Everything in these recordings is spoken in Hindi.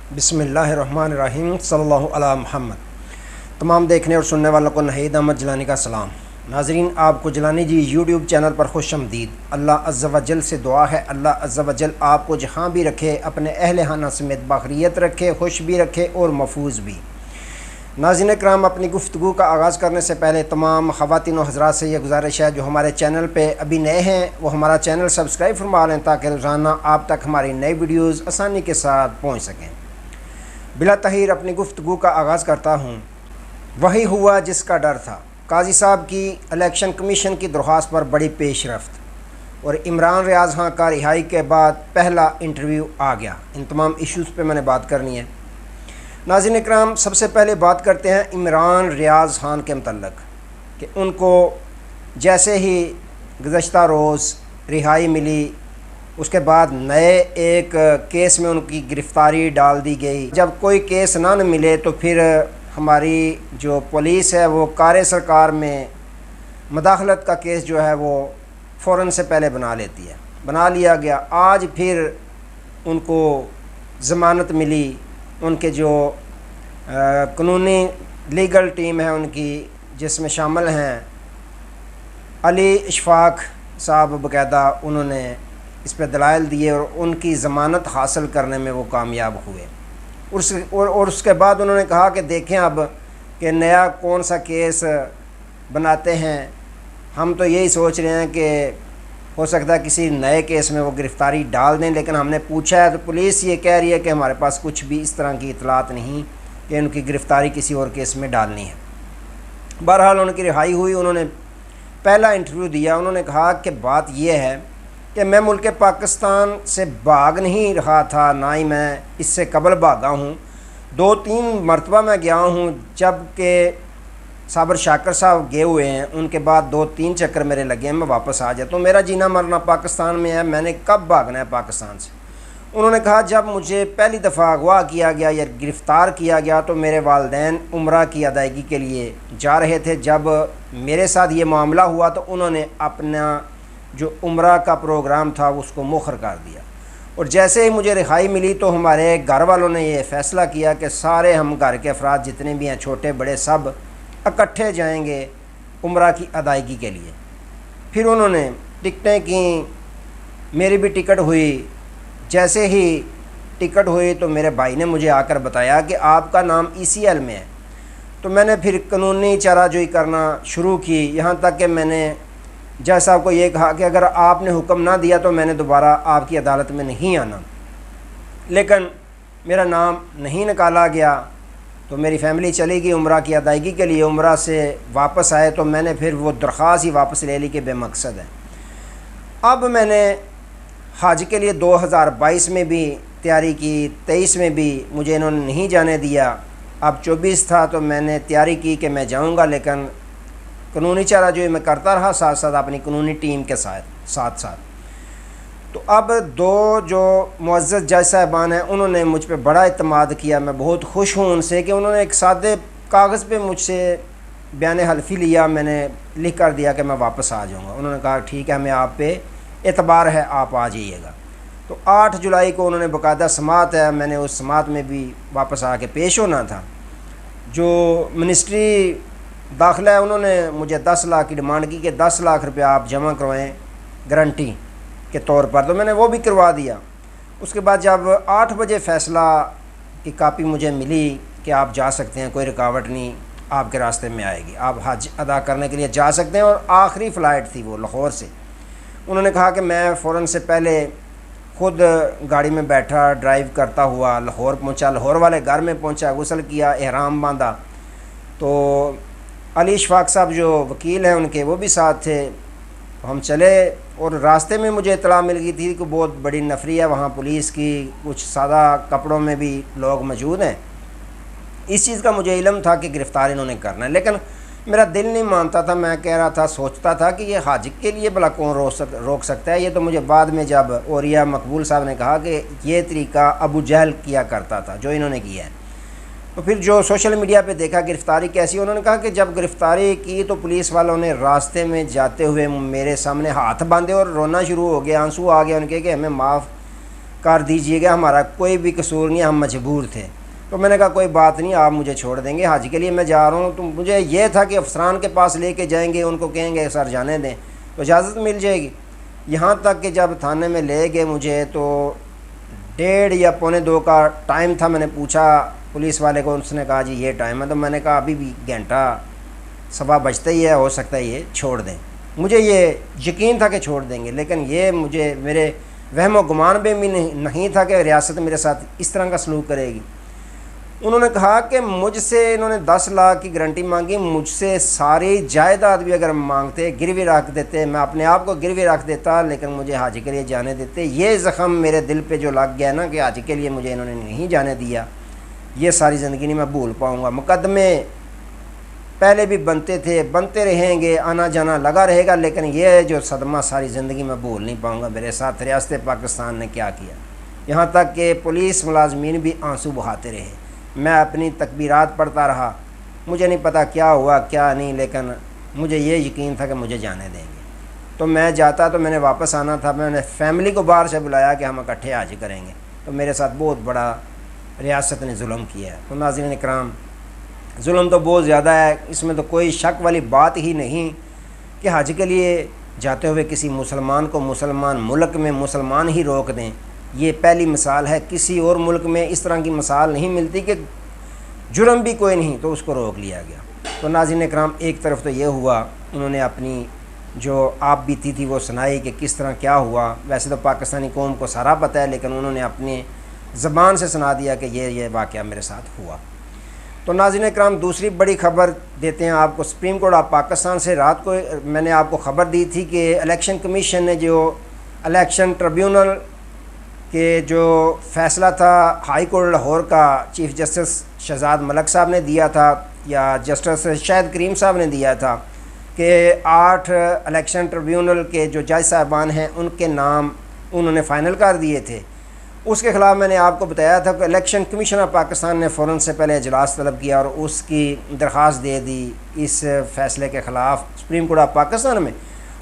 बिस्मिल्लाहिर्रहमानिर्रहीम सल्लल्लाहु अला मुहम्मद। तमाम देखने और सुनने वालों को नहीद अहमद जिलानी का सलाम। नाजरीन, आपको जिलानी जी यूट्यूब चैनल पर खुशामदीद। अल्लाह अज़्ज़ा व जल से दुआ है, अल्लाह अज़्ज़ा व जल आपको जहाँ भी रखे अपने अहल खाना समेत बाखरियत रखे, खुश भी रखे और महफूज भी। नाज़रीन कराम, अपनी गुफ्तगू का आगाज़ करने से पहले तमाम ख़वातीन और हज़रात से यह गुजारिश है जो हमारे चैनल पे अभी नए हैं वो हमारा चैनल सब्सक्राइब फरमा लें ताकि रोज़ाना आप तक हमारी नई वीडियोज़ आसानी के साथ पहुँच सकें। बिला तहीर अपनी गुफ्तगू का आगाज़ करता हूँ। वही हुआ जिसका डर था। काजी साहब की इलेक्शन कमीशन की दरख्वास्त पर बड़ी पेशरफ्त और इमरान रियाज़ खां का रिहाई के बाद पहला इंटरव्यू आ गया। इन तमाम इश्यूज़ पे मैंने बात करनी है। नाज़रीन इकराम, सबसे पहले बात करते हैं इमरान रियाज़ खान के मतलब कि उनको जैसे ही गुज़श्ता रोज़ रिहाई मिली उसके बाद नए एक केस में उनकी गिरफ़्तारी डाल दी गई। जब कोई केस ना मिले तो फिर हमारी जो पुलिस है वो कार सरकार में मदाखलत का केस जो है वो फ़ौरन से पहले बना लेती है। बना लिया गया। आज फिर उनको ज़मानत मिली। उनके जो कानूनी लीगल टीम है उनकी, जिसमें शामिल हैं अली इशफाक साहब, बाकायदा उन्होंने इस पर दलाइल दिए और उनकी ज़मानत हासिल करने में वो कामयाब हुए। और उसके बाद उन्होंने कहा कि देखें अब कि नया कौन सा केस बनाते हैं। हम तो यही सोच रहे हैं कि हो सकता है किसी नए केस में वो गिरफ़्तारी डाल दें, लेकिन हमने पूछा है तो पुलिस ये कह रही है कि हमारे पास कुछ भी इस तरह की इतलात नहीं कि उनकी गिरफ़्तारी किसी और केस में डालनी है। बहरहाल उनकी रिहाई हुई। उन्होंने पहला इंटरव्यू दिया। उन्होंने कहा कि बात यह है कि मैं मुल्क पाकिस्तान से भाग नहीं रहा था, ना ही मैं इससे कबल भागा हूँ। 2-3 मरतबा मैं गया हूँ, जबकि साबर शाकर साहब गए हुए हैं, उनके बाद 2-3 चक्कर मेरे लगे हैं मैं वापस आ जाता हूँ। मेरा जीना मरना पाकिस्तान में है, मैंने कब भागना है पाकिस्तान से। उन्होंने कहा जब मुझे पहली दफ़ा अगवा किया गया या गिरफ़्तार किया गया तो मेरे वालिदैन उम्रा की अदायगी के लिए जा रहे थे। जब मेरे साथ ये मामला हुआ तो उन्होंने अपना जो उम्रा का प्रोग्राम था उसको मुखर कर दिया। और जैसे ही मुझे रिहाई मिली तो हमारे घर वालों ने ये फ़ैसला किया कि सारे हम घर के अफराद जितने भी हैं, छोटे बड़े, सब इकट्ठे जाएंगे उम्रा की अदायगी के लिए। फिर उन्होंने टिकटें की, मेरी भी टिकट हुई। जैसे ही टिकट हुई तो मेरे भाई ने मुझे आकर बताया कि आपका नाम ECL में है। तो मैंने फिर कानूनी चाराजोई करना शुरू की, यहाँ तक कि मैंने जज साहब को ये कहा कि अगर आपने हुक्म ना दिया तो मैंने दोबारा आपकी अदालत में नहीं आना। लेकिन मेरा नाम नहीं निकाला गया तो मेरी फ़ैमिली चली गई उम्रा की अदायगी के लिए। उम्रा से वापस आए तो मैंने फिर वो दरख्वास्त ही वापस ले ली कि बेमकसद है। अब मैंने हज के लिए 2022 में भी तैयारी की, 23 में भी मुझे इन्होंने नहीं जाने दिया। अब 24 था तो मैंने तैयारी की कि मैं जाऊंगा, लेकिन कानूनी चारा जो मैं करता रहा साथ साथ अपनी कानूनी टीम के साथ। तो अब 2 जो मुअज़्ज़ज़ जज साहिबान हैं उन्होंने मुझ पर बड़ा इत्मीनान किया। मैं बहुत खुश हूँ उनसे कि उन्होंने एक सादे कागज़ पे मुझसे बयान हल्फ़ी लिया। मैंने लिख कर दिया कि मैं वापस आ जाऊँगा। उन्होंने कहा ठीक है, हमें आप पे एतबार है, आप आ जाइएगा। तो 8 जुलाई को उन्होंने बाकायदा समात है, मैंने उस समात में भी वापस आके पेश होना था। जो मिनिस्ट्री दाखिला है उन्होंने मुझे 10 लाख की डिमांड की कि 10 लाख रुपया आप जमा करवाएं गारंटी के तौर पर, तो मैंने वो भी करवा दिया। उसके बाद जब 8 बजे फ़ैसला की कापी मुझे मिली कि आप जा सकते हैं, कोई रुकावट नहीं आपके रास्ते में आएगी, आप हज अदा करने के लिए जा सकते हैं। और आखिरी फ़्लाइट थी वो लाहौर से। उन्होंने कहा कि मैं फ़ौरन से पहले ख़ुद गाड़ी में बैठा, ड्राइव करता हुआ लाहौर पहुंचा। लाहौर वाले घर में पहुंचा, गुस्ल किया, एहराम बांधा। तो अली इशफाक साहब जो वकील हैं उनके, वो भी साथ थे। हम चले और रास्ते में मुझे इतला मिल गई थी कि बहुत बड़ी नफरी है वहाँ पुलिस की, कुछ सादा कपड़ों में भी लोग मौजूद हैं। इस चीज़ का मुझे इल्म था कि गिरफ़्तार इन्होंने करना है, लेकिन मेरा दिल नहीं मानता था। मैं कह रहा था, सोचता था कि ये हज के लिए भला कौन रोक सकता है। ये तो मुझे बाद में जब औरिया मकबूल साहब ने कहा कि ये तरीका अबू जहल किया करता था जो इन्होंने किया है। तो फिर जो सोशल मीडिया पे देखा गिरफ़्तारी कैसी, उन्होंने कहा कि जब गिरफ़्तारी की तो पुलिस वालों ने रास्ते में जाते हुए मेरे सामने हाथ बांधे और रोना शुरू हो गया, आंसू आ गया उनके कि हमें माफ़ कर दीजिएगा, हमारा कोई भी कसूर नहीं, हम मजबूर थे। तो मैंने कहा कोई बात नहीं, आप मुझे छोड़ देंगे, हज के लिए मैं जा रहा हूँ। तो मुझे ये था कि अफसरान के पास लेके जाएंगे, उनको कहेंगे सर जाने दें तो इजाज़त मिल जाएगी। यहाँ तक कि जब थाने में ले गए मुझे, तो 1:30 या 1:45 का टाइम था। मैंने पूछा पुलिस वाले को, उसने कहा जी ये टाइम है। तो मैंने कहा अभी भी घंटा सवा बजता ही है, हो सकता है ये छोड़ दें। मुझे ये यकीन था कि छोड़ देंगे, लेकिन ये मुझे मेरे वहम व गुमान में भी नहीं था कि रियासत मेरे साथ इस तरह का सलूक करेगी। उन्होंने कहा कि मुझसे इन्होंने 10 लाख की गारंटी मांगी, मुझसे सारी जायदाद भी अगर मांगते, गिरवी रख देते, मैं अपने आप को गिरवी रख देता, लेकिन मुझे हज के लिए जाने देते। ये ज़ख़म मेरे दिल पे जो लग गया ना कि हज के लिए मुझे इन्होंने नहीं जाने दिया, ये सारी ज़िंदगी नहीं मैं भूल पाऊँगा। मुकदमे पहले भी बनते थे, बनते रहेंगे, आना जाना लगा रहेगा, लेकिन ये जो सदमा सारी ज़िंदगी में भूल नहीं पाऊँगा। मेरे साथ रियासत पाकिस्तान ने क्या किया, यहाँ तक कि पुलिस मुलाजमीन भी आंसू बहाते रहे, मैं अपनी तकबीरात पढ़ता रहा। मुझे नहीं पता क्या हुआ क्या नहीं, लेकिन मुझे ये यकीन था कि मुझे जाने देंगे। तो मैं जाता, तो मैंने वापस आना था। मैंने फ़ैमिली को बाहर से बुलाया कि हम इकट्ठे हज करेंगे। तो मेरे साथ बहुत बड़ा रियासत ने जुल्म किया है। तो नाज़रीन इकराम, जुल्म तो बहुत ज़्यादा है, इसमें तो कोई शक वाली बात ही नहीं कि हज के लिए जाते हुए किसी मुसलमान को मुसलमान मुल्क में मुसलमान ही रोक दें। ये पहली मिसाल है, किसी और मुल्क में इस तरह की मिसाल नहीं मिलती कि जुर्म भी कोई नहीं तो उसको रोक लिया गया। तो नाज़रीन इकराम, एक तरफ तो ये हुआ, उन्होंने अपनी जो आप बीती थी वो सुनाई कि किस तरह क्या हुआ। वैसे तो पाकिस्तानी कौम को सारा पता है, लेकिन उन्होंने अपनी ज़बान से सुना दिया कि ये वाक़या मेरे साथ हुआ। तो नाज़रीन इकराम, दूसरी बड़ी ख़बर देते हैं आपको। सुप्रीम कोर्ट ऑफ पाकिस्तान से रात को मैंने आपको ख़बर दी थी कि इलेक्शन कमीशन ने जो इलेक्शन ट्रिब्यूनल के जो फ़ैसला था हाई कोर्ट लाहौर का चीफ़ जस्टिस शहजाद मलिक साहब ने दिया था, या जस्टिस शाहिद करीम साहब ने दिया था, कि 8 इलेक्शन ट्रिब्यूनल के जो जज साहबान हैं उनके नाम उन्होंने फ़ाइनल कर दिए थे। उसके ख़िलाफ़ मैंने आपको बताया था कि इलेक्शन कमीशन ऑफ पाकिस्तान ने फ़ौरन से पहले इजलास तलब किया और उसकी दरख्वास्त दे दी इस फ़ैसले के ख़िलाफ़ सुप्रीम कोर्ट ऑफ पाकिस्तान में।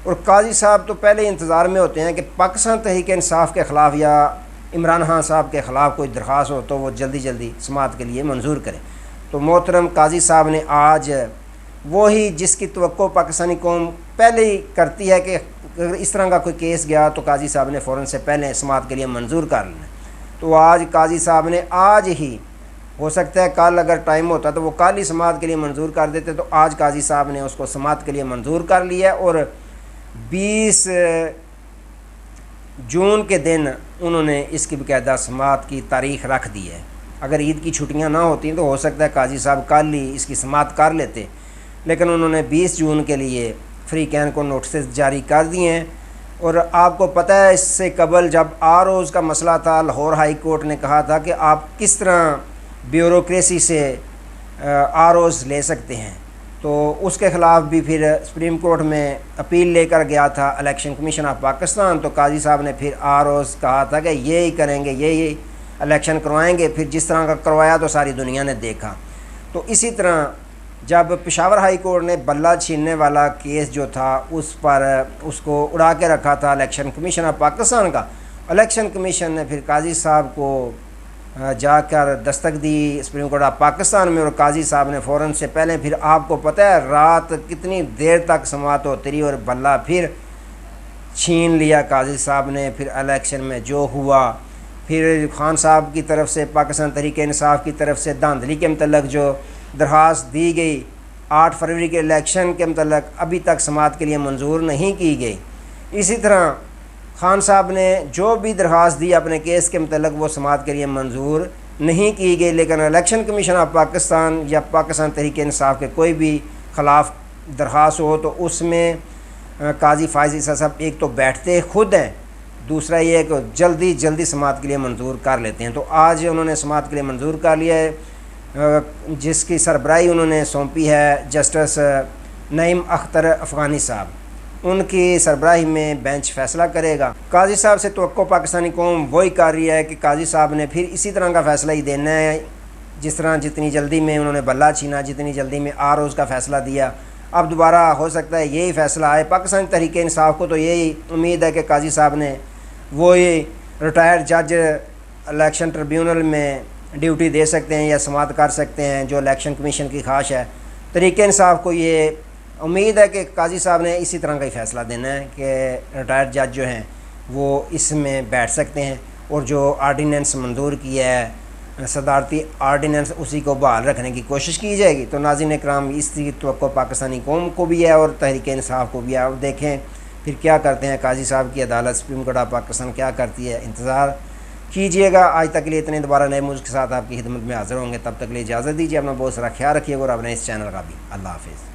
और काजी साहब तो पहले ही इंतज़ार में होते हैं कि पाकिस्तान तहरीक इंसाफ के ख़िलाफ़ या इमरान खान साहब के ख़िलाफ़ कोई दरख्वास्त हो तो वो जल्दी जल्दी समाअत के लिए मंजूर करें। तो मोहतरम काजी साहब ने आज वही जिसकी तवक्को पाकिस्तानी कौम पहले ही करती है कि अगर इस तरह का कोई केस गया तो काजी साहब ने फ़ौरन से पहले समाअत के लिए मंजूर कर लेना। तो आज काजी साहब ने आज ही, हो सकता है कल अगर टाइम होता तो वो कल ही समाअत के लिए मंजूर कर देते, तो आज काजी साहब ने उसको समाअत के लिए मंजूर कर लिया। और 20 जून के दिन उन्होंने इसकी बाकायदा समाअत की तारीख़ रख दी है। अगर ईद की छुट्टियां ना होती तो हो सकता है काजी साहब कल ही इसकी समाअत कर लेते, लेकिन उन्होंने 20 जून के लिए फ्री कैन को नोटिस जारी कर दिए हैं। और आपको पता है इससे कबल जब आरोज़ का मसला था, लाहौर हाई कोर्ट ने कहा था कि आप किस तरह ब्यूरोक्रेसी से आरोज़ ले सकते हैं, तो उसके ख़िलाफ़ भी फिर सुप्रीम कोर्ट में अपील लेकर गया था इलेक्शन कमीशन ऑफ पाकिस्तान। तो काजी साहब ने फिर आरोज़ कहा था कि ये ही करेंगे, ये इलेक्शन करवाएंगे। फिर जिस तरह का करवाया तो सारी दुनिया ने देखा। तो इसी तरह जब पेशावर हाई कोर्ट ने बल्ला छीनने वाला केस जो था उस पर उसको उड़ा के रखा था इलेक्शन कमीशन ऑफ पाकिस्तान का, इलेक्शन कमीशन ने फिर काजी साहब को जाकर दस्तक दी सुप्रीम कोर्ट ऑफ पाकिस्तान में। और काजी साहब ने फ़ौरन से पहले, फिर आपको पता है रात कितनी देर तक समाअत होती रही और बल्ला फिर छीन लिया काजी साहब ने। फिर इलेक्शन में जो हुआ, फिर खान साहब की तरफ से, पाकिस्तान तहरीक इंसाफ की तरफ से धांधली के मतलब जो दरख्वास्त दी गई 8 फरवरी के इलेक्शन के मतलब अभी तक समाअत के लिए मंजूर नहीं की गई। इसी तरह खान साहब ने जो भी दरख्वास्त दी अपने केस के मतलब वो समाअत के लिए मंजूर नहीं की गई। लेकिन इलेक्शन कमीशन ऑफ पाकिस्तान या पाकिस्तान तहरीक इंसाफ के कोई भी ख़िलाफ़ दरख्वास्त हो तो उसमें काजी फायज़ ईसा साहब एक तो बैठते खुद हैं, दूसरा ये है कि जल्दी जल्दी समाअत के लिए मंजूर कर लेते हैं। तो आज उन्होंने समाअत के लिए मंजूर कर लिया है, जिसकी सरबराही उन्होंने सौंपी है जस्टिस नईम अख्तर अफ़गानी साहब। उनकी सरबराही में बेंच फ़ैसला करेगा। काजी साहब से तवक्को पाकिस्तानी कौम वही कर रही है कि काजी साहब ने फिर इसी तरह का फ़ैसला ही देना है, जिस तरह जितनी जल्दी में उन्होंने बल्ला छीना, जितनी जल्दी में आरोज़ का फ़ैसला दिया, अब दोबारा हो सकता है यही फ़ैसला आए। पाकिस्तान तहरीक इंसाफ को तो यही उम्मीद है कि काजी साहब ने वो ये रिटायर्ड जज इलेक्शन ट्रिब्यूनल में ड्यूटी दे सकते हैं या समाअत कर सकते हैं, जो इलेक्शन कमीशन की ख्वाहिश है। तहरीक इंसाफ को ये उम्मीद है कि काजी साहब ने इसी तरह का ही फ़ैसला देना है कि रिटायर्ड जज जो हैं वो इसमें बैठ सकते हैं, और जो आर्डीनेंस मंजूर किया है सदारती आर्डीनेंस उसी को बहाल रखने की कोशिश की जाएगी। तो नाज़रीन इकराम, इसकी तवक्को पाकिस्तानी कौम को भी है और तहरीक इंसाफ को भी है। अब देखें फिर क्या करते हैं काजी साहब की अदालत, सुप्रीम कोर्ट ऑफ पाकिस्तान क्या करती है, इंतज़ार कीजिएगा। आज तक के लिए इतने, दोबारा नए मुल्क के साथ आपकी खिदमत में हाज़िर होंगे। तब तक के लिए इजाज़त दीजिए, अपना बहुत सारा ख्याल रखिएगा और अपने इस चैनल का भी। अल्लाह हाफ़िज़।